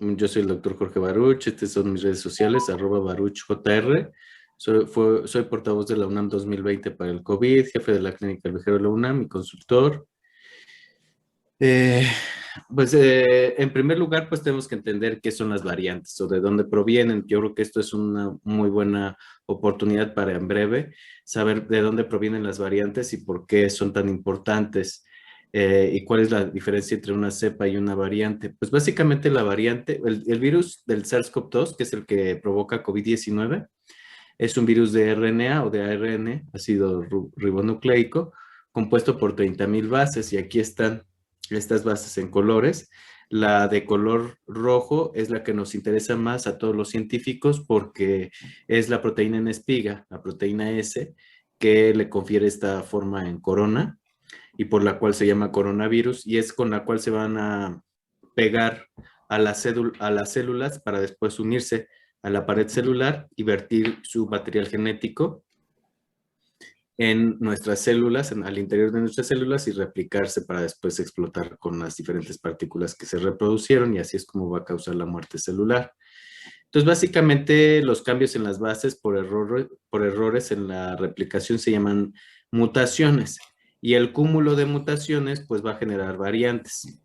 Yo soy el doctor Jorge Baruch, estas son mis redes sociales, @baruchjr. Soy portavoz de la UNAM 2020 para el COVID, jefe de la clínica El Vejero de la UNAM y consultor. En primer lugar, pues tenemos que entender qué son las variantes o de dónde provienen. Yo creo que esto es una muy buena oportunidad para en breve saber de dónde provienen las variantes y por qué son tan importantes. ¿Y cuál es la diferencia entre una cepa y una variante? Pues básicamente la variante, el virus del SARS-CoV-2, que es el que provoca COVID-19, es un virus de RNA o de ARN, ácido ribonucleico, compuesto por 30,000 bases, y aquí están estas bases en colores. La de color rojo es la que nos interesa más a todos los científicos porque es la proteína en espiga, la proteína S, que le confiere esta forma en corona y por la cual se llama coronavirus, y es con la cual se van a pegar a las células para después unirse a la pared celular y vertir su material genético en nuestras células, al interior de nuestras células, y replicarse para después explotar con las diferentes partículas que se reproducieron, y así es como va a causar la muerte celular. Entonces, básicamente, los cambios en las bases por errores en la replicación se llaman mutaciones, y el cúmulo de mutaciones pues va a generar variantes.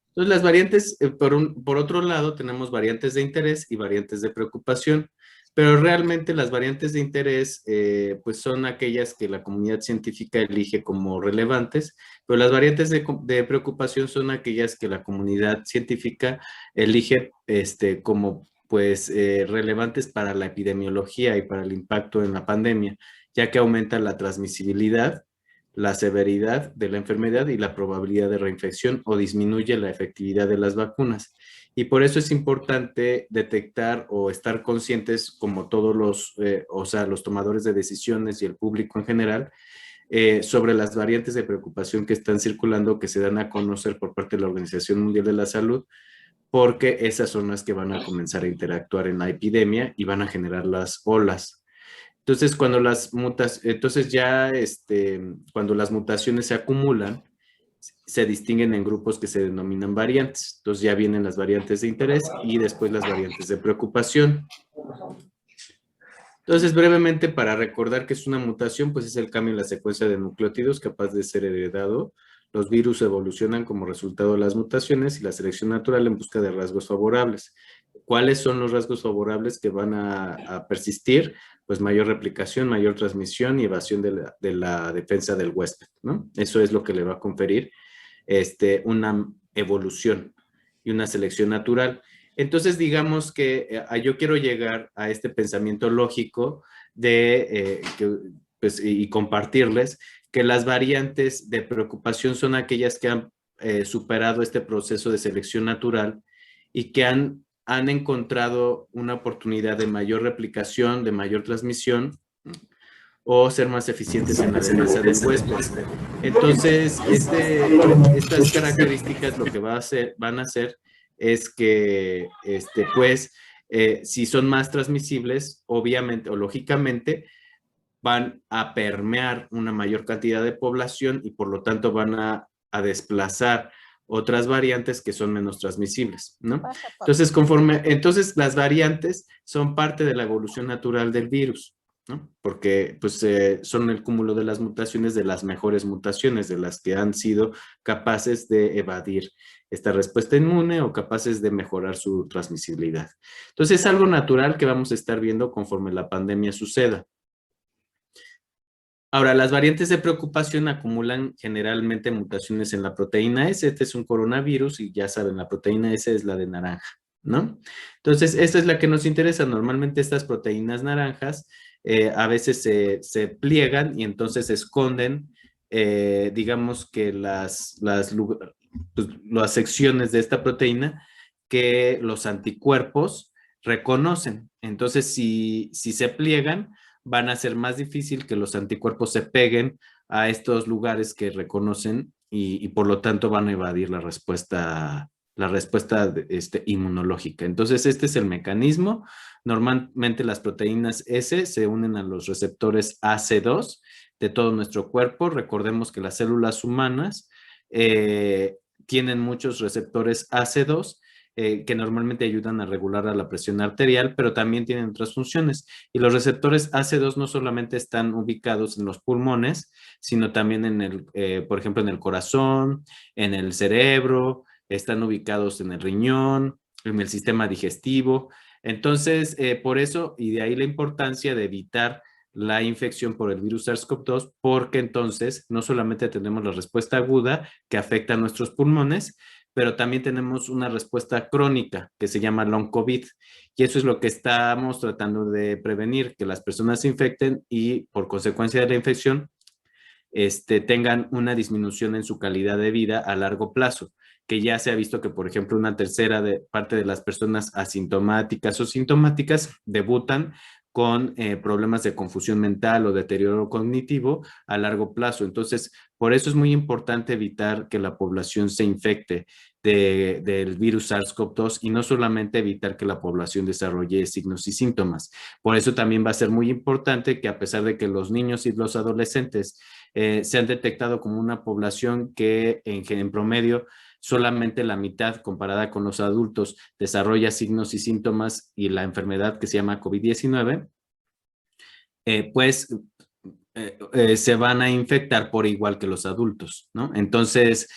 Entonces, las variantes, por otro lado, tenemos variantes de interés y variantes de preocupación, pero realmente las variantes de interés pues son aquellas que la comunidad científica elige como relevantes, pero las variantes de preocupación son aquellas que la comunidad científica elige como pues relevantes para la epidemiología y para el impacto en la pandemia, ya que aumenta la transmisibilidad, la severidad de la enfermedad y la probabilidad de reinfección, o disminuye la efectividad de las vacunas. Y por eso es importante detectar o estar conscientes, como todos los tomadores de decisiones y el público en general, sobre las variantes de preocupación que están circulando, que se dan a conocer por parte de la Organización Mundial de la Salud, porque esas son las que van a comenzar a interactuar en la epidemia y van a generar las olas. Entonces, cuando las mutaciones se acumulan, se distinguen en grupos que se denominan variantes. Entonces ya vienen las variantes de interés y después las variantes de preocupación. Entonces, brevemente, para recordar que es una mutación, pues es el cambio en la secuencia de nucleótidos capaz de ser heredado. Los virus evolucionan como resultado de las mutaciones y la selección natural en busca de rasgos favorables. ¿Cuáles son los rasgos favorables que van a persistir? Pues mayor replicación, mayor transmisión y evasión de la defensa del huésped, ¿no? Eso es lo que le va a conferir una evolución y una selección natural. Entonces, digamos que yo quiero llegar a este pensamiento lógico y compartirles que las variantes de preocupación son aquellas que han superado este proceso de selección natural y que han encontrado una oportunidad de mayor replicación, de mayor transmisión, o ser más eficientes en la defensa del huésped. Entonces, estas características lo que van a hacer es que, si son más transmisibles, obviamente o lógicamente, van a permear una mayor cantidad de población y por lo tanto van a desplazar otras variantes que son menos transmisibles, ¿no? Entonces las variantes son parte de la evolución natural del virus, ¿no? Porque pues son el cúmulo de las mutaciones, de las mejores mutaciones, de las que han sido capaces de evadir esta respuesta inmune o capaces de mejorar su transmisibilidad. Entonces es algo natural que vamos a estar viendo conforme la pandemia suceda. Ahora, las variantes de preocupación acumulan generalmente mutaciones en la proteína S. Este es un coronavirus y ya saben, la proteína S es la de naranja, ¿no? Entonces, esta es la que nos interesa. Normalmente estas proteínas naranjas a veces se pliegan y entonces se esconden, digamos que las secciones de esta proteína que los anticuerpos reconocen. Entonces, si se pliegan, van a ser más difícil que los anticuerpos se peguen a estos lugares que reconocen y por lo tanto van a evadir la respuesta inmunológica. Entonces, este es el mecanismo. Normalmente las proteínas S se unen a los receptores AC2 de todo nuestro cuerpo. Recordemos que las células humanas tienen muchos receptores AC2 que normalmente ayudan a regular a la presión arterial, pero también tienen otras funciones. Y los receptores AC2 no solamente están ubicados en los pulmones, sino también por ejemplo, en el corazón, en el cerebro, están ubicados en el riñón, en el sistema digestivo. Entonces, por eso, y de ahí la importancia de evitar la infección por el virus SARS-CoV-2, porque entonces no solamente tenemos la respuesta aguda que afecta a nuestros pulmones, pero también tenemos una respuesta crónica que se llama long COVID. Y eso es lo que estamos tratando de prevenir, que las personas se infecten y por consecuencia de la infección tengan una disminución en su calidad de vida a largo plazo, que ya se ha visto que, por ejemplo, una tercera parte de las personas asintomáticas o sintomáticas debutan con problemas de confusión mental o deterioro cognitivo a largo plazo. Entonces, por eso es muy importante evitar que la población se infecte del virus SARS-CoV-2 y no solamente evitar que la población desarrolle signos y síntomas. Por eso también va a ser muy importante que a pesar de que los niños y los adolescentes se han detectado como una población que en promedio solamente la mitad comparada con los adultos desarrolla signos y síntomas y la enfermedad que se llama COVID-19, pues se van a infectar por igual que los adultos, ¿no? Entonces,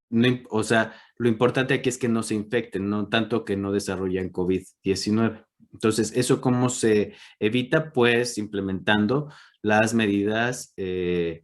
no, o sea, lo importante aquí es que no se infecten, no tanto que no desarrollan COVID-19. Entonces, ¿eso cómo se evita? Pues implementando las medidas que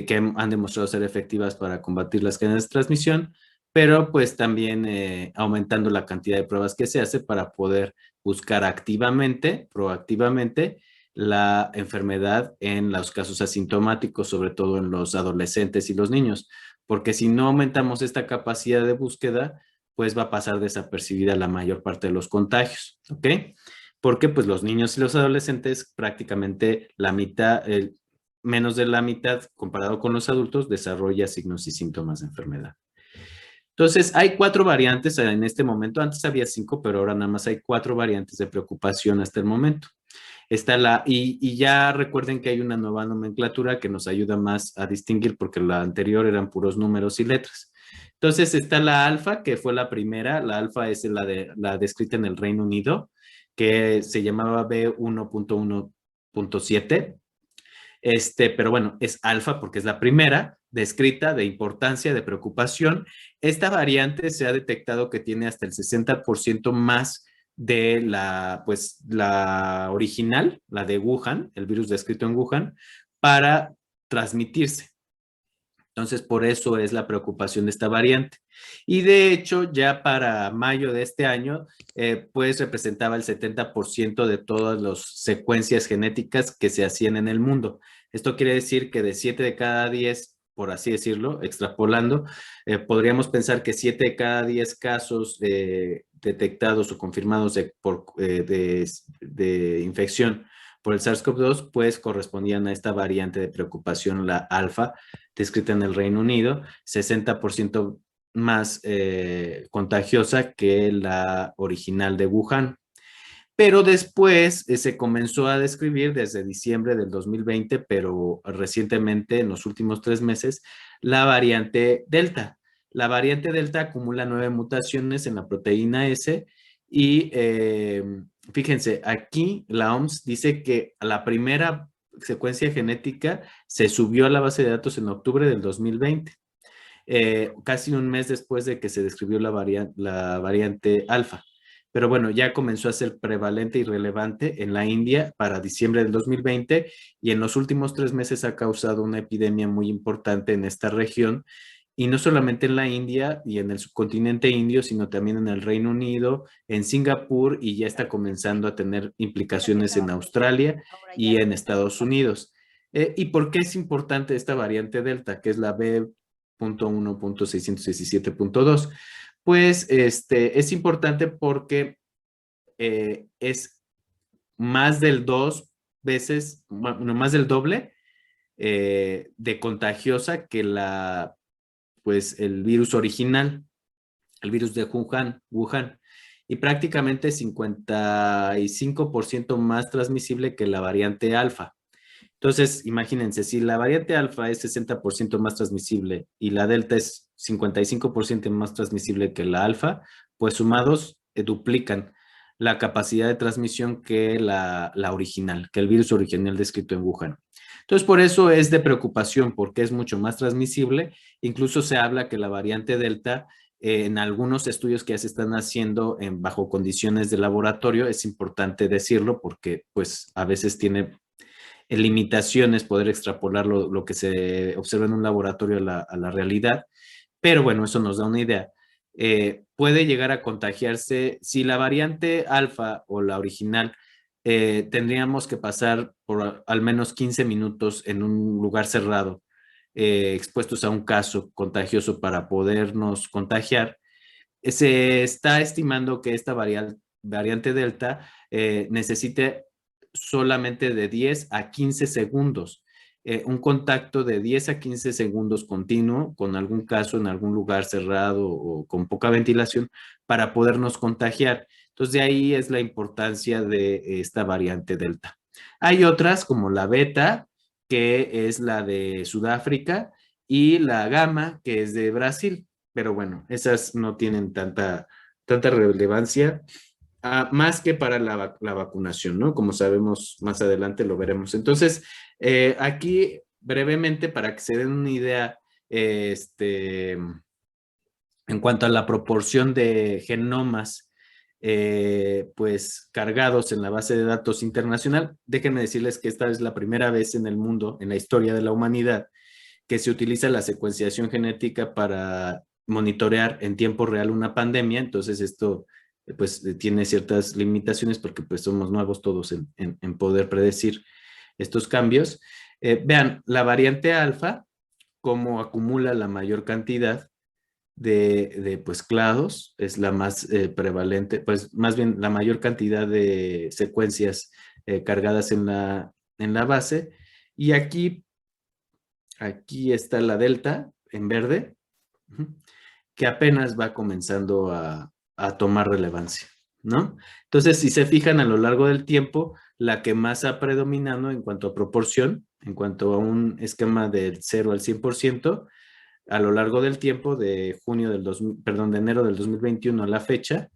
han demostrado ser efectivas para combatir las cadenas de transmisión, pero pues también aumentando la cantidad de pruebas que se hace para poder buscar activamente, proactivamente, la enfermedad en los casos asintomáticos, sobre todo en los adolescentes y los niños, porque si no aumentamos esta capacidad de búsqueda, pues va a pasar desapercibida la mayor parte de los contagios, ¿ok? Porque pues los niños y los adolescentes prácticamente la mitad, menos de la mitad comparado con los adultos desarrolla signos y síntomas de enfermedad. Entonces, hay 4 variantes en este momento. Antes había 5, pero ahora nada más hay 4 variantes de preocupación hasta el momento. Y ya recuerden que hay una nueva nomenclatura que nos ayuda más a distinguir porque la anterior eran puros números y letras. Entonces está la alfa, que fue la primera. La alfa es la descrita en el Reino Unido, que se llamaba B1.1.7. Pero bueno, es alfa porque es la primera descrita de importancia, de preocupación. Esta variante se ha detectado que tiene hasta el 60% más de la original, la de Wuhan, el virus descrito en Wuhan, para transmitirse. Entonces, por eso es la preocupación de esta variante. Y de hecho, ya para mayo de este año, pues representaba el 70% de todas las secuencias genéticas que se hacían en el mundo. Esto quiere decir que de 7 de cada 10, por así decirlo, extrapolando, podríamos pensar que 7 de cada 10 casos detectados o confirmados de infección por el SARS-CoV-2, pues correspondían a esta variante de preocupación, la alfa, descrita en el Reino Unido, 60% más contagiosa que la original de Wuhan. Pero después se comenzó a describir desde diciembre del 2020, pero recientemente, en los últimos 3 meses, la variante Delta. La variante Delta acumula 9 mutaciones en la proteína S y fíjense, aquí la OMS dice que la primera secuencia genética se subió a la base de datos en octubre del 2020, casi un mes después de que se describió la variante alfa. Pero bueno, ya comenzó a ser prevalente y relevante en la India para diciembre del 2020 y en los últimos 3 meses ha causado una epidemia muy importante en esta región y no solamente en la India y en el subcontinente indio, sino también en el Reino Unido, en Singapur y ya está comenzando a tener implicaciones en Australia y en Estados Unidos. ¿Y por qué es importante esta variante Delta, que es la B.1.617.2? Pues es importante porque es más del 2 veces, bueno, más del doble de contagiosa que pues el virus original, el virus de Wuhan, y prácticamente 55% más transmisible que la variante alfa. Entonces, imagínense, si la variante alfa es 60% más transmisible y la delta es 55% más transmisible que la alfa, pues sumados duplican la capacidad de transmisión que la original, que el virus original descrito en Wuhan. Entonces, por eso es de preocupación, porque es mucho más transmisible. Incluso se habla que la variante delta, en algunos estudios que ya se están haciendo bajo condiciones de laboratorio, es importante decirlo porque pues a veces tiene limitaciones poder extrapolar lo que se observa en un laboratorio a la realidad, pero bueno, eso nos da una idea. Puede llegar a contagiarse, si la variante alfa o la original, tendríamos que pasar por al menos 15 minutos en un lugar cerrado, expuestos a un caso contagioso para podernos contagiar. Se está estimando que esta variante Delta necesite solamente de 10 a 15 segundos. Un contacto de 10 a 15 segundos continuo con algún caso en algún lugar cerrado o con poca ventilación para podernos contagiar. Entonces, de ahí es la importancia de esta variante Delta. Hay otras como la Beta, que es la de Sudáfrica, y la Gamma, que es de Brasil, pero bueno, esas no tienen tanta relevancia, más que para la vacunación, ¿no? Como sabemos, más adelante lo veremos. Entonces, aquí brevemente, para que se den una idea, en cuanto a la proporción de genomas, pues cargados en la base de datos internacional, déjenme decirles que esta es la primera vez en el mundo, en la historia de la humanidad, que se utiliza la secuenciación genética para monitorear en tiempo real una pandemia. Entonces esto pues tiene ciertas limitaciones porque pues somos nuevos todos en poder predecir estos cambios. Vean, la variante alfa, cómo acumula la mayor cantidad pues clados, es la más prevalente, pues más bien la mayor cantidad de secuencias cargadas en la base. Y aquí está la delta en verde, que apenas va comenzando a tomar relevancia, ¿no? Entonces, si se fijan a lo largo del tiempo, la que más ha predominado en cuanto a proporción, en cuanto a un esquema del 0 al 100%, a lo largo del tiempo, de de enero del 2021 a la fecha,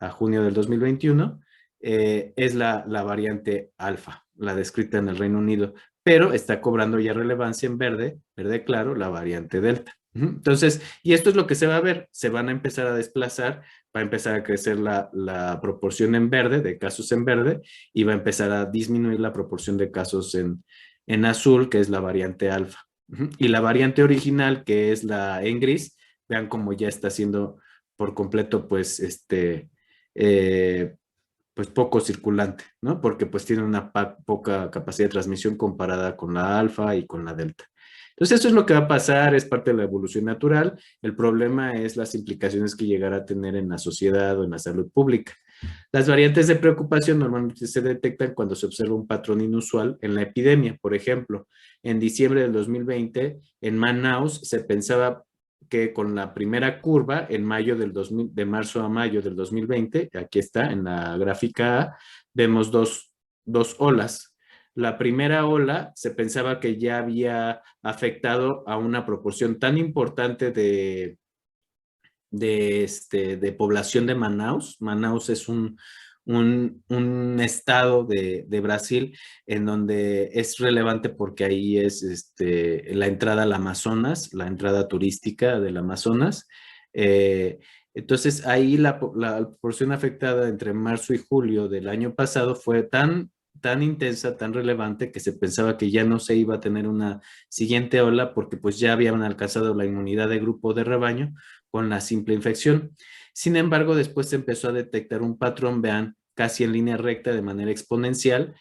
a junio del 2021, es la variante alfa, la descrita en el Reino Unido, pero está cobrando ya relevancia en verde claro, la variante delta. Entonces, y esto es lo que se va a ver, se van a empezar a desplazar, va a empezar a crecer la proporción en verde, de casos en verde, y va a empezar a disminuir la proporción de casos en azul, que es la variante alfa. Y la variante original, que es la en gris, vean cómo ya está siendo por completo, pues, eh, pues poco circulante, ¿no? Porque pues tiene una poca capacidad de transmisión comparada con la alfa y con la delta. Entonces, esto es lo que va a pasar, es parte de la evolución natural. El problema es las implicaciones que llegará a tener en la sociedad o en la salud pública. Las variantes de preocupación normalmente se detectan cuando se observa un patrón inusual en la epidemia. Por ejemplo, en diciembre del 2020, en Manaus se pensaba que con la primera curva, en de marzo a mayo del 2020, aquí está en la gráfica A, vemos dos olas. La primera ola se pensaba que ya había afectado a una proporción tan importante de población de Manaus. Manaus es un estado de Brasil en donde es relevante porque ahí es la entrada al Amazonas, la entrada turística del Amazonas. Entonces ahí la porción afectada entre marzo y julio del año pasado fue tan intensa, tan relevante, que se pensaba que ya no se iba a tener una siguiente ola porque pues ya habían alcanzado la inmunidad de grupo de rebaño con la simple infección. Sin embargo, después se empezó a detectar un patrón, vean, casi en línea recta de manera exponencial,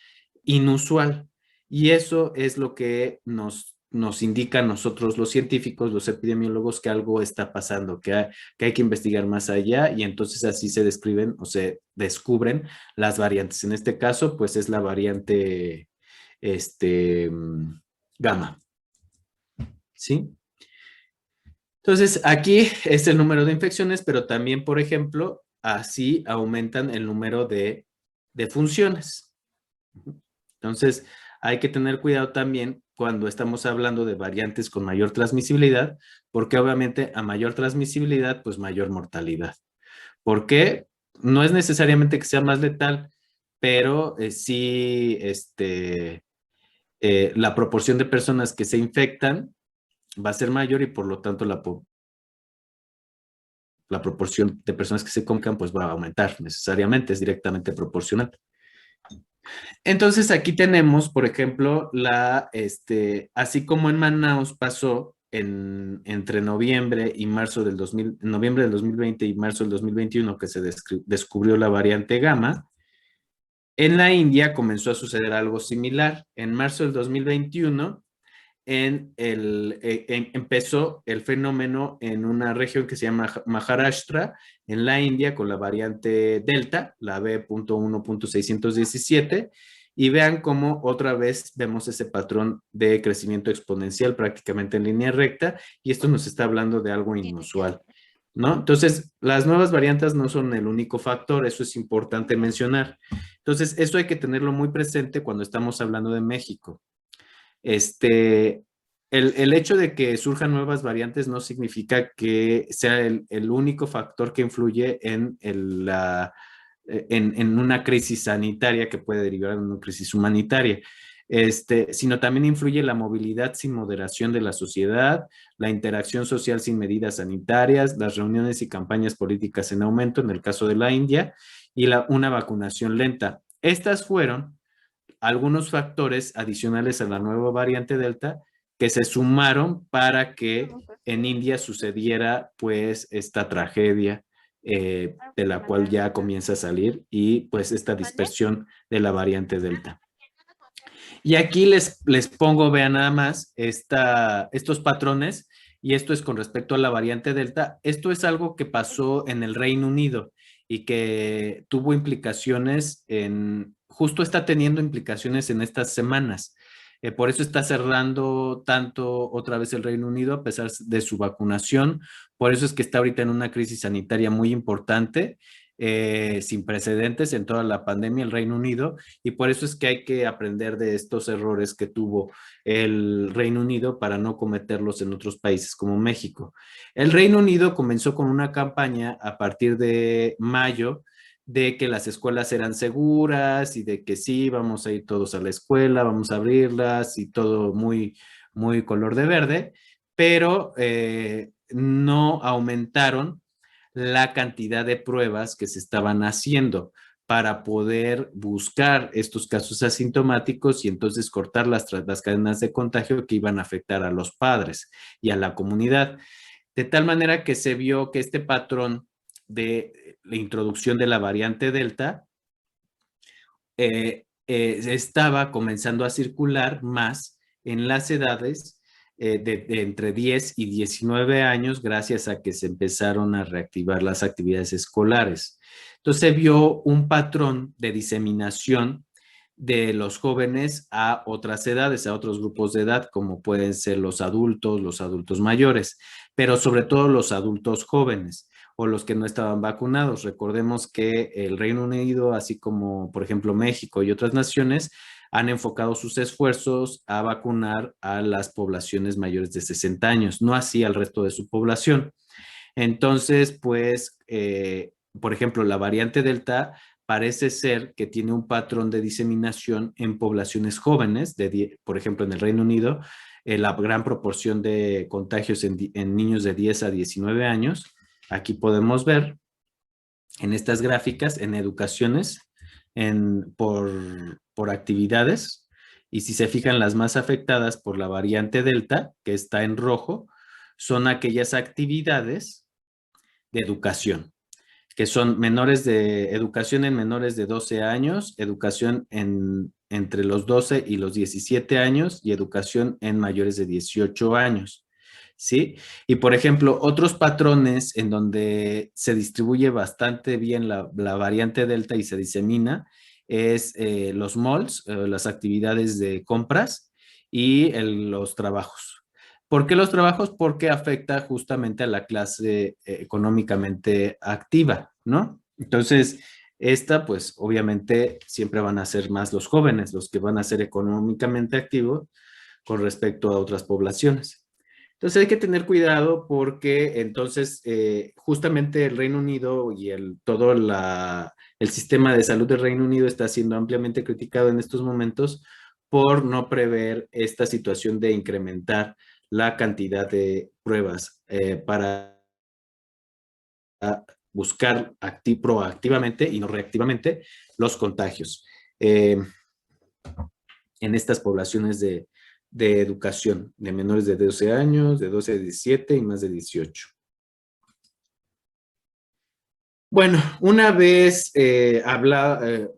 inusual. Y eso es lo que nos indica a nosotros los científicos, los epidemiólogos, que algo está pasando, que hay que investigar más allá, y entonces así se describen o se descubren las variantes. En este caso, pues es la variante este, gamma, ¿sí? Entonces, aquí es el número de infecciones, pero también, por ejemplo, así aumentan el número de funciones. Entonces, hay que tener cuidado también cuando estamos hablando de variantes con mayor transmisibilidad, porque obviamente a mayor transmisibilidad, pues mayor mortalidad. ¿Por qué? No es necesariamente que sea más letal, pero sí, la proporción de personas que se infectan va a ser mayor y por lo tanto la proporción de personas que se complican pues va a aumentar necesariamente, es directamente proporcional. Entonces aquí tenemos, por ejemplo, así como en Manaus pasó entre noviembre y marzo noviembre del 2020 y marzo del 2021 que se descubrió la variante gamma, en la India comenzó a suceder algo similar. En marzo del 2021 empezó el fenómeno en una región que se llama Maharashtra, en la India, con la variante Delta, la B.1.617, y vean cómo otra vez vemos ese patrón de crecimiento exponencial prácticamente en línea recta, y esto nos está hablando de algo inusual, ¿no? Entonces, las nuevas variantes no son el único factor, eso es importante mencionar. Entonces, eso hay que tenerlo muy presente cuando estamos hablando de México. Este, el hecho de que surjan nuevas variantes no significa que sea el único factor que influye en una crisis sanitaria que puede derivar en una crisis humanitaria. Sino también influye la movilidad sin moderación de la sociedad, la interacción social sin medidas sanitarias, las reuniones y campañas políticas en aumento, en el caso de la India, y una vacunación lenta. Estas fueron algunos factores adicionales a la nueva variante Delta que se sumaron para que en India sucediera pues esta tragedia de la cual ya comienza a salir y pues esta dispersión de la variante Delta. Y aquí les pongo, vean nada más, estos patrones, y esto es con respecto a la variante Delta. Esto es algo que pasó en el Reino Unido y que tuvo implicaciones justo está teniendo implicaciones en estas semanas. Por eso está cerrando tanto otra vez el Reino Unido a pesar de su vacunación. Por eso es que está ahorita en una crisis sanitaria muy importante, sin precedentes en toda la pandemia el Reino Unido, y por eso es que hay que aprender de estos errores que tuvo el Reino Unido para no cometerlos en otros países como México. El Reino Unido comenzó con una campaña a partir de mayo de que las escuelas eran seguras y de que sí, vamos a ir todos a la escuela, vamos a abrirlas y todo muy, muy color de verde, pero no aumentaron la cantidad de pruebas que se estaban haciendo para poder buscar estos casos asintomáticos y entonces cortar las cadenas de contagio que iban a afectar a los padres y a la comunidad. De tal manera que se vio que este patrón de la introducción de la variante Delta estaba comenzando a circular más en las edades de entre 10 y 19 años gracias a que se empezaron a reactivar las actividades escolares. Entonces se vio un patrón de diseminación de los jóvenes a otras edades, a otros grupos de edad, como pueden ser los adultos mayores, pero sobre todo los adultos jóvenes o los que no estaban vacunados. Recordemos que el Reino Unido, así como por ejemplo México y otras naciones, han enfocado sus esfuerzos a vacunar a las poblaciones mayores de 60 años, no así al resto de su población. Entonces, pues, por ejemplo, la variante Delta parece ser que tiene un patrón de diseminación en poblaciones jóvenes, por ejemplo, en el Reino Unido, la gran proporción de contagios en niños de 10 a 19 años. Aquí podemos ver en estas gráficas, en educaciones, por actividades, y si se fijan, las más afectadas por la variante Delta, que está en rojo, son aquellas actividades de educación, que son menores de educación en menores de 12 años, educación entre los 12 y los 17 años y educación en mayores de 18 años. ¿Sí? Y por ejemplo, otros patrones en donde se distribuye bastante bien la variante Delta y se disemina es los malls, las actividades de compras y los trabajos. ¿Por qué los trabajos? Porque afecta justamente a la clase económicamente activa, ¿no? Entonces, Esta, pues obviamente siempre van a ser más los jóvenes, los que van a ser económicamente activos con respecto a otras poblaciones. Entonces hay que tener cuidado porque entonces justamente el Reino Unido y el sistema de salud del Reino Unido está siendo ampliamente criticado en estos momentos por no prever esta situación de incrementar la cantidad de pruebas para buscar proactivamente y no reactivamente los contagios en estas poblaciones de educación, de menores de 12 años, de 12 a 17 y más de 18. Bueno, una vez abordado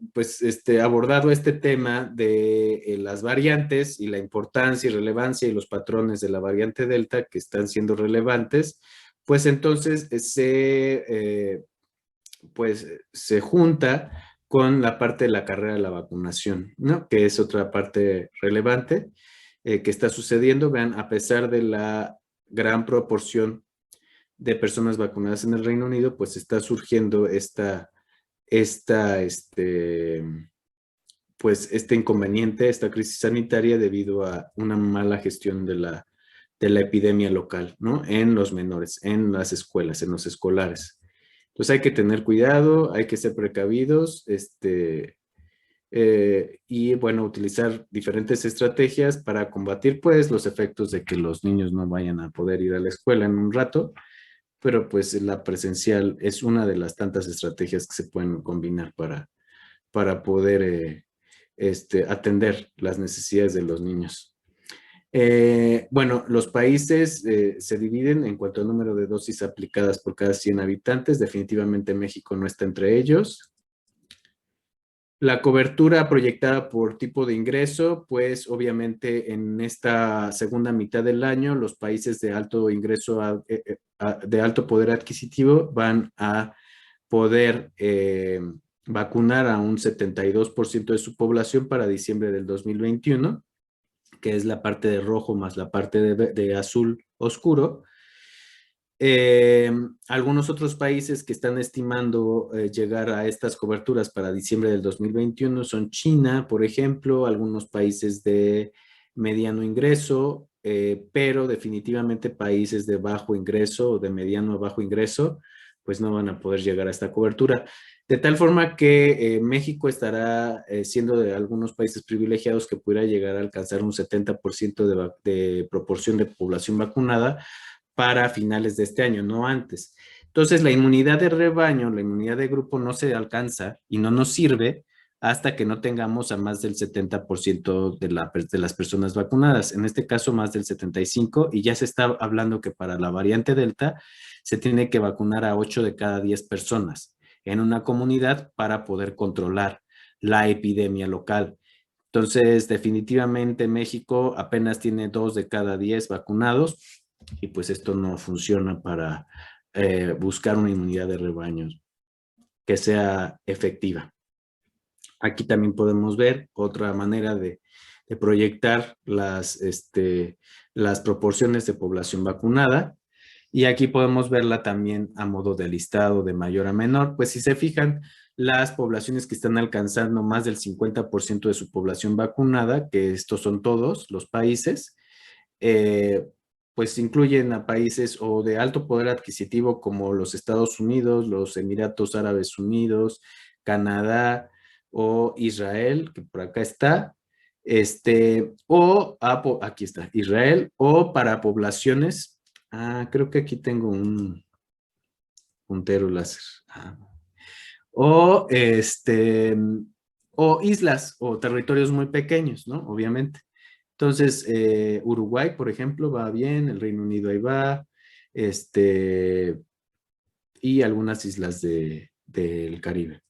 este tema de las variantes y la importancia y relevancia y los patrones de la variante Delta que están siendo relevantes, pues entonces se junta con la parte de la carrera de la vacunación, ¿no? Que es otra parte relevante que está sucediendo. Vean, a pesar de la gran proporción de personas vacunadas en el Reino Unido, pues está surgiendo este inconveniente, esta crisis sanitaria debido a una mala gestión de la epidemia local, ¿no? En los menores, en las escuelas, en los escolares. Entonces hay que tener cuidado, hay que ser precavidos, y bueno, utilizar diferentes estrategias para combatir pues los efectos de que los niños no vayan a poder ir a la escuela en un rato, pero pues la presencial es una de las tantas estrategias que se pueden combinar para poder atender las necesidades de los niños. Bueno, los países se dividen en cuanto al número de dosis aplicadas por cada 100 habitantes. Definitivamente México no está entre ellos. La cobertura proyectada por tipo de ingreso, pues obviamente en esta segunda mitad del año, los países de alto ingreso, de alto poder adquisitivo van a poder vacunar a un 72% de su población para diciembre del 2021, que es la parte de rojo más la parte de azul oscuro. Algunos otros países que están estimando llegar a estas coberturas para diciembre del 2021 son China, por ejemplo, algunos países de mediano ingreso, pero definitivamente países de bajo ingreso o de mediano a bajo ingreso, pues no van a poder llegar a esta cobertura. De tal forma que México estará siendo de algunos países privilegiados que pudiera llegar a alcanzar un 70% de proporción de población vacunada para finales de este año, no antes. Entonces, la inmunidad de rebaño, la inmunidad de grupo no se alcanza y no nos sirve hasta que no tengamos a más del 70% de las personas vacunadas. En este caso, más del 75%, y ya se está hablando que para la variante Delta se tiene que vacunar a 8 de cada 10 personas en una comunidad para poder controlar la epidemia local. Entonces, definitivamente México apenas tiene 2 de cada 10 vacunados y pues esto no funciona para buscar una inmunidad de rebaños que sea efectiva. Aquí también podemos ver otra manera de proyectar las proporciones de población vacunada. Y aquí podemos verla también a modo de listado de mayor a menor. Pues si se fijan, las poblaciones que están alcanzando más del 50% de su población vacunada, que estos son todos los países, pues incluyen a países o de alto poder adquisitivo como los Estados Unidos, los Emiratos Árabes Unidos, Canadá o Israel, que por acá está, aquí está, Israel, o para poblaciones, creo que aquí tengo un puntero láser, o o islas o territorios muy pequeños, ¿no? Obviamente. Entonces, Uruguay, por ejemplo, va bien, el Reino Unido ahí va, y algunas islas del Caribe.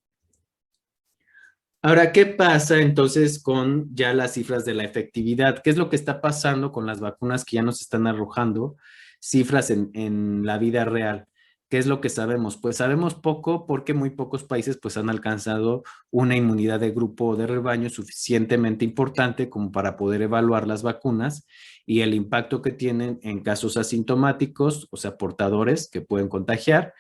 Ahora, ¿qué pasa entonces con ya las cifras de la efectividad? ¿Qué es lo que está pasando con las vacunas que ya nos están arrojando cifras en la vida real? ¿Qué es lo que sabemos? Pues sabemos poco porque muy pocos países pues han alcanzado una inmunidad de grupo o de rebaño suficientemente importante como para poder evaluar las vacunas y el impacto que tienen en casos asintomáticos, o sea, portadores que pueden contagiar,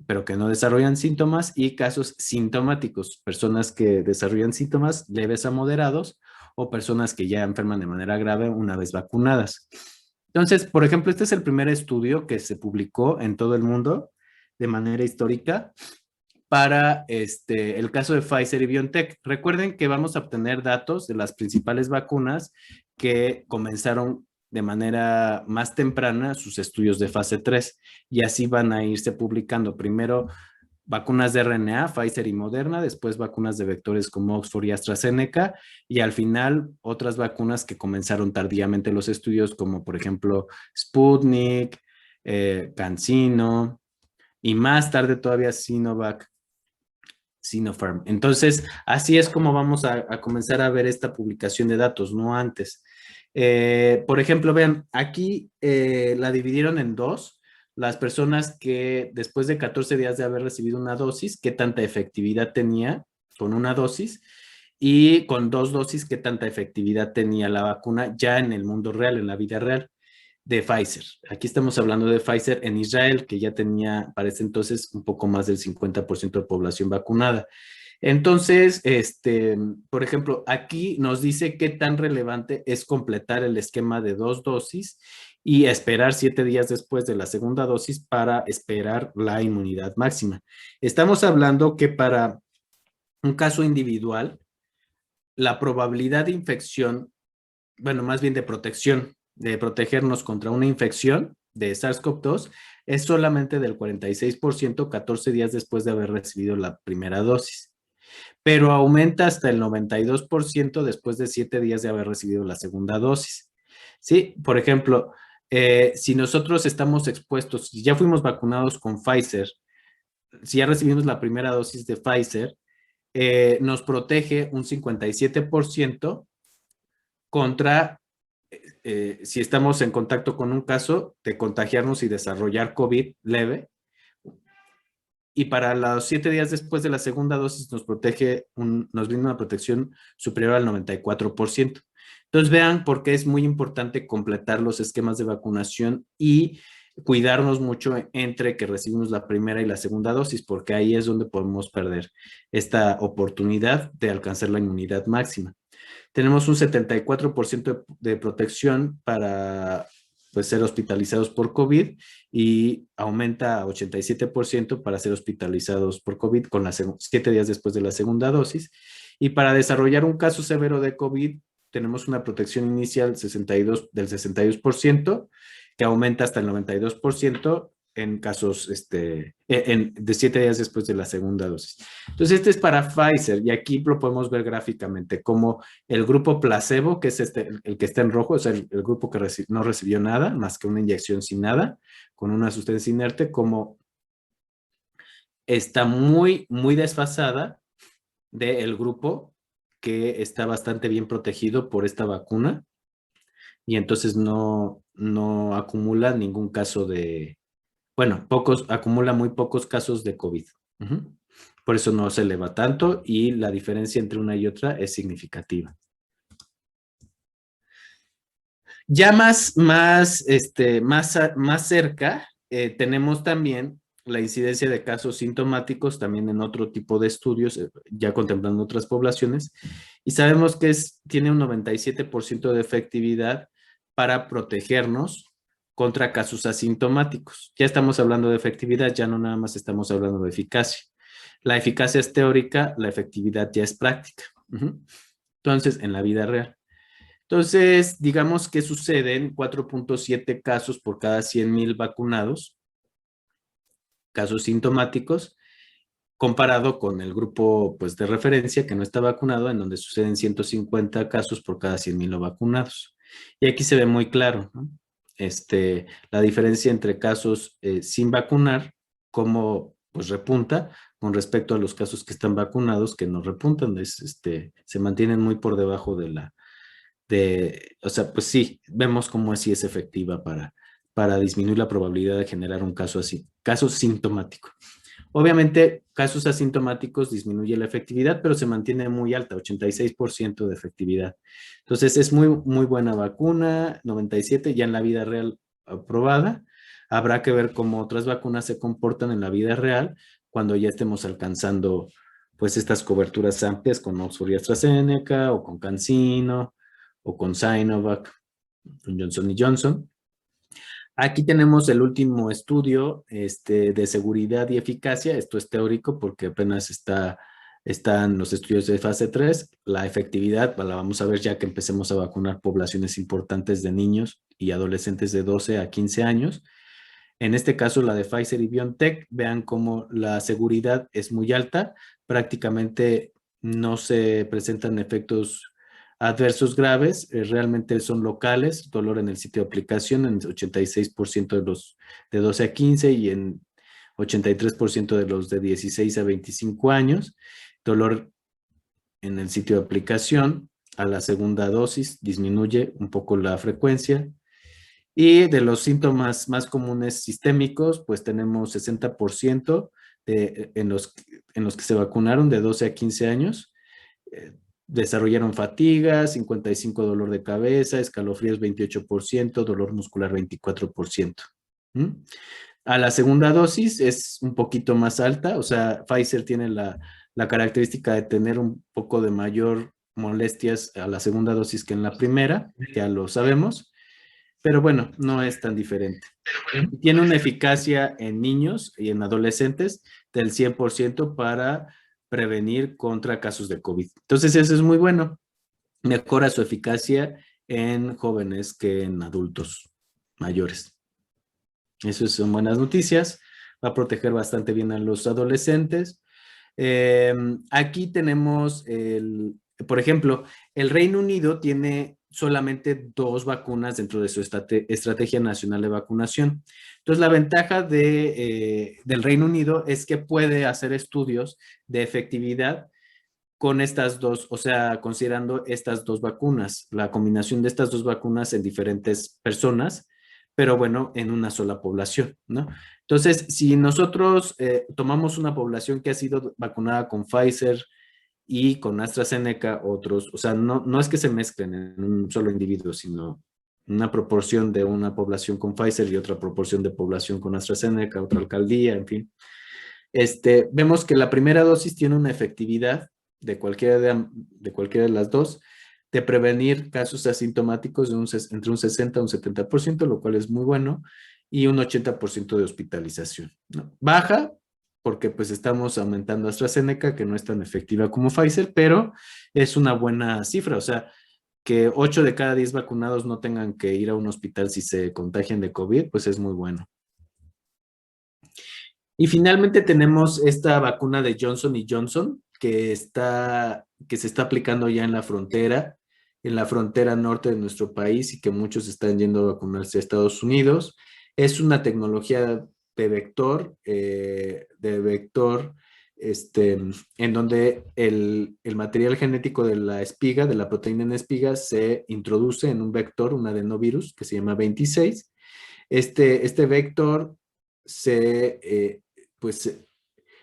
pero que no desarrollan síntomas, y casos sintomáticos, personas que desarrollan síntomas leves a moderados o personas que ya enferman de manera grave una vez vacunadas. Entonces, por ejemplo, este es el primer estudio que se publicó en todo el mundo de manera histórica para el caso de Pfizer y BioNTech. Recuerden que vamos a obtener datos de las principales vacunas que comenzaron de manera más temprana sus estudios de fase 3 y así van a irse publicando primero vacunas de RNA, Pfizer y Moderna, después vacunas de vectores como Oxford y AstraZeneca, y al final otras vacunas que comenzaron tardíamente los estudios, como por ejemplo Sputnik, CanSino, y más tarde todavía Sinovac, Sinopharm. Entonces, así es como vamos a comenzar a ver esta publicación de datos, no antes. Por ejemplo, vean, aquí la dividieron en dos. Las personas que después de 14 días de haber recibido una dosis, qué tanta efectividad tenía con una dosis, y con dos dosis, qué tanta efectividad tenía la vacuna ya en el mundo real, en la vida real de Pfizer. Aquí estamos hablando de Pfizer en Israel, que ya tenía para ese entonces un poco más del 50% de población vacunada. Entonces, por ejemplo, aquí nos dice qué tan relevante es completar el esquema de dos dosis y esperar 7 días después de la segunda dosis para esperar la inmunidad máxima. Estamos hablando que para un caso individual, la probabilidad de infección, bueno, más bien de protección, de protegernos contra una infección de SARS-CoV-2 es solamente del 46% 14 días después de haber recibido la primera dosis, pero aumenta hasta el 92% después de 7 días de haber recibido la segunda dosis. Sí, por ejemplo, si nosotros estamos expuestos, si ya fuimos vacunados con Pfizer, si ya recibimos la primera dosis de Pfizer, nos protege un 57% contra, si estamos en contacto con un caso, de contagiarnos y desarrollar COVID leve. Y para los 7 días después de la segunda dosis nos nos brinda una protección superior al 94%. Entonces vean por qué es muy importante completar los esquemas de vacunación y cuidarnos mucho entre que recibimos la primera y la segunda dosis, porque ahí es donde podemos perder esta oportunidad de alcanzar la inmunidad máxima. Tenemos un 74% de protección para pues, ser hospitalizados por COVID y aumenta a 87% para ser hospitalizados por COVID con 7 días después de la segunda dosis. Y para desarrollar un caso severo de COVID, tenemos una protección inicial del 62%, que aumenta hasta el 92% en casos de 7 días después de la segunda dosis. Entonces, este es para Pfizer y aquí lo podemos ver gráficamente como el grupo placebo, que es el que está en rojo, es el grupo que no recibió nada, más que una inyección sin nada, con una sustancia inerte, como está muy, muy desfasada del grupo que está bastante bien protegido por esta vacuna y entonces no acumula ningún caso bueno, acumula muy pocos casos de COVID. Por eso no se eleva tanto y la diferencia entre una y otra es significativa. Ya más cerca, tenemos también la incidencia de casos sintomáticos, también en otro tipo de estudios, ya contemplando otras poblaciones, y sabemos que tiene un 97% de efectividad para protegernos contra casos asintomáticos. Ya estamos hablando de efectividad, ya no nada más estamos hablando de eficacia. La eficacia es teórica, la efectividad ya es práctica. Entonces, en la vida real. Entonces, digamos que suceden 4.7 casos por cada 100,000 vacunados, casos sintomáticos, comparado con el grupo pues, de referencia que no está vacunado, en donde suceden 150 casos por cada 100,000 no vacunados. Y aquí se ve muy claro, ¿no? La diferencia entre casos sin vacunar, cómo pues repunta con respecto a los casos que están vacunados, que no repuntan, se mantienen muy por debajo o sea, pues sí, vemos cómo así es efectiva para disminuir la probabilidad de generar un caso así, caso sintomático. Obviamente, casos asintomáticos disminuye la efectividad, pero se mantiene muy alta, 86% de efectividad. Entonces, es muy, muy buena vacuna, 97, ya en la vida real aprobada. Habrá que ver cómo otras vacunas se comportan en la vida real cuando ya estemos alcanzando pues estas coberturas amplias con Oxford y AstraZeneca o con CanSino o con Sinovac, con Johnson y Johnson. Aquí tenemos el último estudio de seguridad y eficacia. Esto es teórico porque apenas están los estudios de fase 3. La efectividad la vamos a ver ya que empecemos a vacunar poblaciones importantes de niños y adolescentes de 12 a 15 años. En este caso, la de Pfizer y BioNTech, vean cómo la seguridad es muy alta, prácticamente no se presentan efectos adversos graves, realmente son locales, dolor en el sitio de aplicación en 86% de los de 12 a 15 y en 83% de los de 16 a 25 años, dolor en el sitio de aplicación. A la segunda dosis disminuye un poco la frecuencia, y de los síntomas más comunes sistémicos, pues tenemos 60% en los que se vacunaron de 12 a 15 años. Desarrollaron fatiga, 55% dolor de cabeza, escalofríos 28%, dolor muscular 24%. ¿Mm? A la segunda dosis es un poquito más alta, o sea, Pfizer tiene la característica de tener un poco de mayor molestias a la segunda dosis que en la primera, ya lo sabemos, pero bueno, no es tan diferente. Tiene una eficacia en niños y en adolescentes del 100% para prevenir contra casos de COVID. Entonces, eso es muy bueno. Mejora su eficacia en jóvenes que en adultos mayores. Eso son buenas noticias. Va a proteger bastante bien a los adolescentes. Aquí tenemos, por ejemplo, el Reino Unido tiene solamente 2 vacunas dentro de su estrategia nacional de vacunación. Entonces, la ventaja del Reino Unido es que puede hacer estudios de efectividad con estas dos, o sea, considerando estas 2 vacunas, la combinación de estas 2 vacunas en diferentes personas, pero bueno, en una sola población, ¿no? Entonces, si nosotros tomamos una población que ha sido vacunada con Pfizer y con AstraZeneca, otros, o sea, no es que se mezclen en un solo individuo, sino una proporción de una población con Pfizer y otra proporción de población con AstraZeneca, otra alcaldía, en fin. Vemos que la primera dosis tiene una efectividad de cualquiera de las dos de prevenir casos asintomáticos entre un 60 y un 70%, lo cual es muy bueno, y un 80% de hospitalización, ¿no? Baja, porque pues estamos aumentando AstraZeneca, que no es tan efectiva como Pfizer, pero es una buena cifra, o sea, que 8 de cada 10 vacunados no tengan que ir a un hospital si se contagian de COVID, pues es muy bueno. Y finalmente tenemos esta vacuna de Johnson y Johnson que se está aplicando ya en la frontera norte de nuestro país y que muchos están yendo a vacunarse a Estados Unidos. Es una tecnología de vector, en donde el material genético de la espiga, de la proteína en espiga, se introduce en un vector, un adenovirus que se llama 26. Este vector pues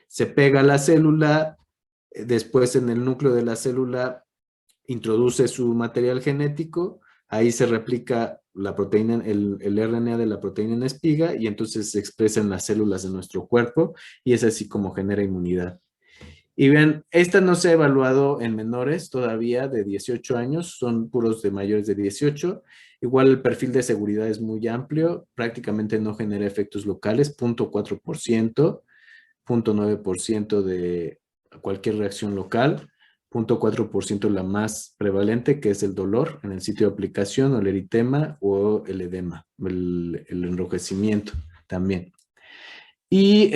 se pega a la célula, después en el núcleo de la célula introduce su material genético, ahí se replica la proteína, el RNA de la proteína en espiga y entonces se expresa en las células de nuestro cuerpo y es así como genera inmunidad. Y bien, esta no se ha evaluado en menores todavía de 18 años, son puros de mayores de 18. Igual el perfil de seguridad es muy amplio, prácticamente no genera efectos locales, 0.4%, 0.9% de cualquier reacción local, 0.4% la más prevalente, que es el dolor en el sitio de aplicación, o el eritema o el edema, el enrojecimiento también. Y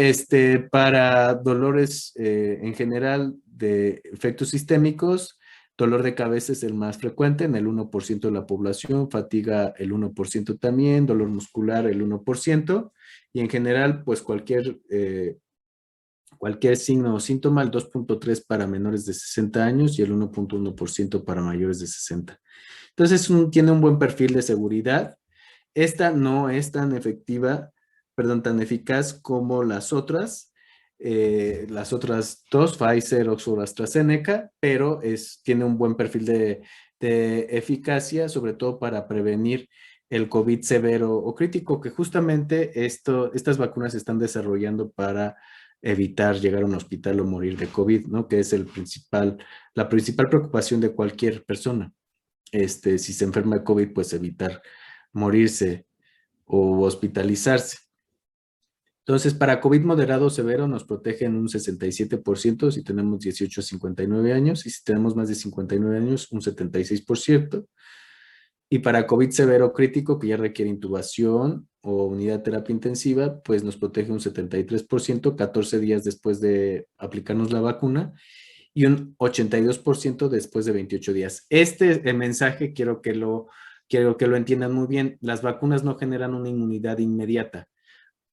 para dolores en general de efectos sistémicos, dolor de cabeza es el más frecuente en el 1% de la población, fatiga el 1% también, dolor muscular el 1%, y en general, pues cualquier signo o síntoma, el 2.3% para menores de 60 años y el 1.1% para mayores de 60. Entonces, tiene un buen perfil de seguridad. Esta no es tan efectiva, perdón, tan eficaz como las otras 2, Pfizer, Oxford, AstraZeneca, pero tiene un buen perfil de eficacia, sobre todo para prevenir el COVID severo o crítico, que justamente estas vacunas se están desarrollando para evitar llegar a un hospital o morir de COVID, ¿no? Que es la principal preocupación de cualquier persona. Si se enferma de COVID, pues evitar morirse o hospitalizarse. Entonces, para COVID moderado o severo nos protege en un 67% si tenemos 18 a 59 años y si tenemos más de 59 años, un 76%. Y para COVID severo crítico, que ya requiere intubación o unidad de terapia intensiva, pues nos protege un 73%, 14 días después de aplicarnos la vacuna y un 82% después de 28 días. Este mensaje quiero que lo entiendan muy bien. Las vacunas no generan una inmunidad inmediata,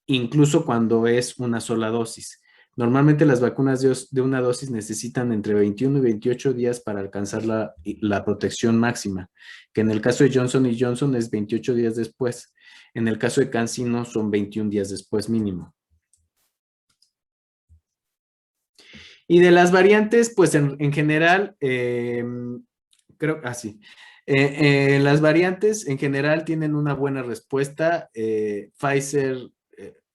incluso cuando es una sola dosis. Normalmente las vacunas de una dosis necesitan entre 21 y 28 días para alcanzar la protección máxima, que en el caso de Johnson y Johnson es 28 días después. En el caso de CanSino son 21 días después mínimo. Y de las variantes, pues en general, creo, así. Las variantes en general tienen una buena respuesta. Pfizer,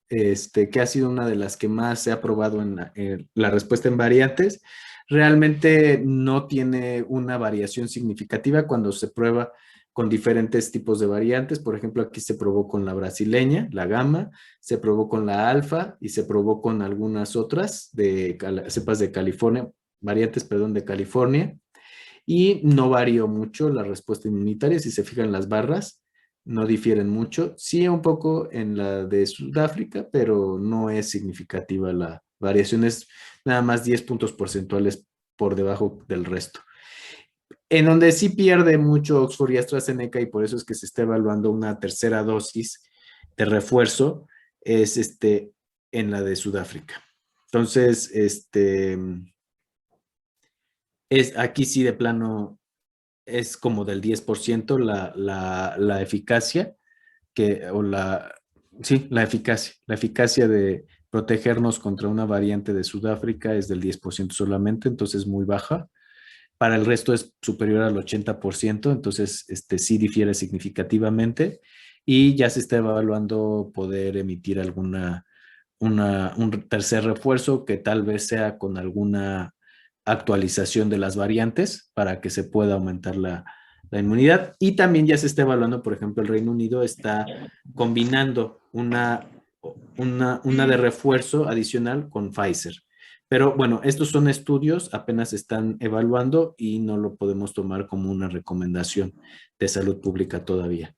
que ha sido una de las que más se ha probado en la respuesta en variantes, realmente no tiene una variación significativa cuando se prueba con diferentes tipos de variantes. Por ejemplo, aquí se probó con la brasileña, la gamma, se probó con la alfa y se probó con algunas otras de cepas de California, variantes, perdón, de California, y no varió mucho la respuesta inmunitaria. Si se fijan las barras, no difieren mucho. Sí, un poco en la de Sudáfrica, pero no es significativa la variación, es nada más 10 puntos porcentuales por debajo del resto. En donde sí pierde mucho Oxford y AstraZeneca, y por eso es que se está evaluando una tercera dosis de refuerzo, es en la de Sudáfrica. Entonces, aquí sí de plano es como del 10% la eficacia, sí, la eficacia de protegernos contra una variante de Sudáfrica es del 10% solamente, entonces muy baja. Para el resto es superior al 80%, entonces sí difiere significativamente y ya se está evaluando poder emitir un tercer refuerzo que tal vez sea con alguna actualización de las variantes para que se pueda aumentar la inmunidad. Y también ya se está evaluando, por ejemplo, el Reino Unido está combinando una de refuerzo adicional con Pfizer. Pero bueno, estos son estudios, apenas se están evaluando y no lo podemos tomar como una recomendación de salud pública todavía.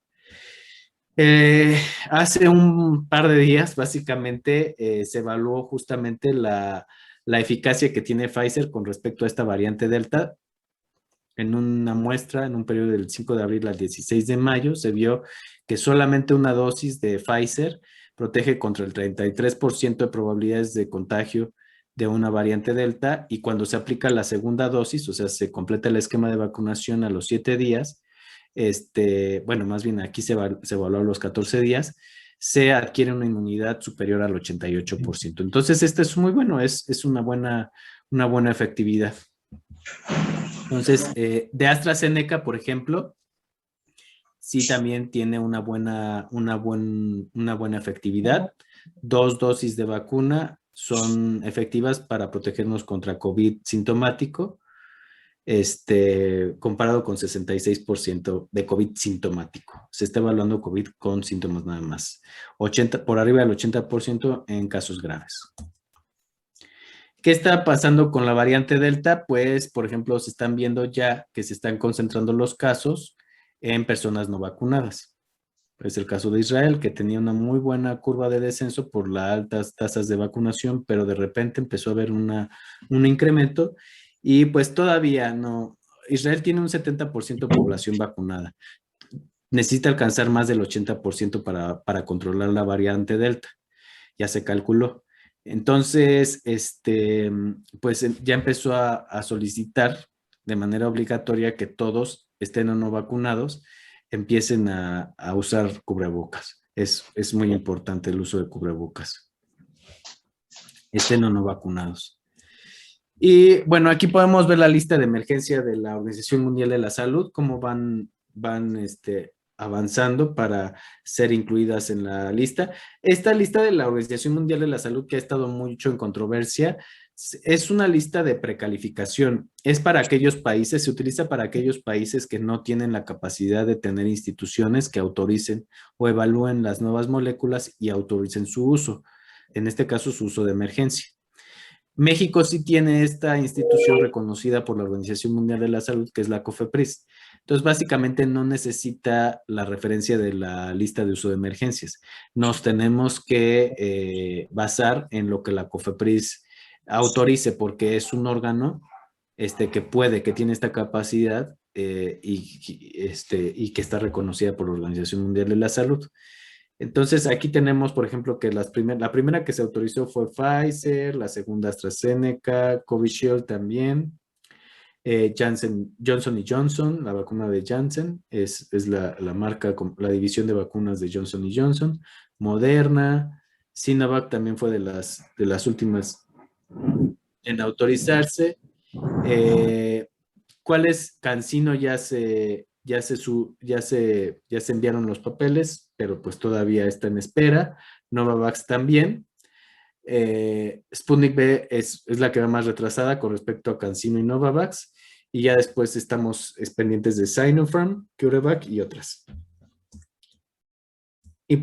Hace un par de días, básicamente, se evaluó justamente la eficacia que tiene Pfizer con respecto a esta variante Delta. En una muestra, en un periodo del 5 de abril al 16 de mayo, se vio que solamente una dosis de Pfizer protege contra el 33% de probabilidades de contagio de una variante Delta, y cuando se aplica la segunda dosis, o sea, se completa el esquema de vacunación a los 7 días, bueno, más bien aquí se evaluó a los 14 días, se adquiere una inmunidad superior al 88%. Entonces, este es muy bueno, es una buena efectividad. Entonces, de AstraZeneca, por ejemplo, sí también tiene una buena efectividad. 2 dosis de vacuna son efectivas para protegernos contra COVID sintomático, comparado con 66% de COVID sintomático. Se está evaluando COVID con síntomas nada más. Por arriba del 80% en casos graves. ¿Qué está pasando con la variante Delta? Pues, por ejemplo, se están viendo ya que se están concentrando los casos en personas no vacunadas. Es el caso de Israel, que tenía una muy buena curva de descenso por las altas tasas de vacunación, pero de repente empezó a haber un incremento y pues todavía no. Israel tiene un 70% de población vacunada. Necesita alcanzar más del 80% para controlar la variante Delta. Ya se calculó. Entonces, pues ya empezó a solicitar de manera obligatoria que todos estén o no vacunados empiecen a usar cubrebocas. Es muy importante el uso de cubrebocas. Estén o no vacunados. Y bueno, aquí podemos ver la lista de emergencia de la Organización Mundial de la Salud, cómo van avanzando para ser incluidas en la lista. Esta lista de la Organización Mundial de la Salud, que ha estado mucho en controversia, es una lista de precalificación. Es para aquellos países, se utiliza para aquellos países que no tienen la capacidad de tener instituciones que autoricen o evalúen las nuevas moléculas y autoricen su uso. En este caso, su uso de emergencia. México sí tiene esta institución reconocida por la Organización Mundial de la Salud, que es la COFEPRIS. Entonces, básicamente no necesita la referencia de la lista de uso de emergencias. Nos tenemos que basar en lo que la COFEPRIS autorice, porque es un órgano que puede, que tiene esta capacidad y que está reconocida por la Organización Mundial de la Salud. Entonces, aquí tenemos, por ejemplo, que la primera que se autorizó fue Pfizer, la segunda AstraZeneca, Covishield también, Johnson Johnson, la vacuna de Janssen, es la marca, la división de vacunas de Johnson Johnson, Moderna, Sinovac también fue de las últimas en autorizarse. ¿Cuál es? CanSino ya se enviaron los papeles, pero pues todavía está en espera. Novavax también. Sputnik V es la que va más retrasada con respecto a CanSino y Novavax. Y ya después estamos pendientes de Sinopharm, CureVac y otras.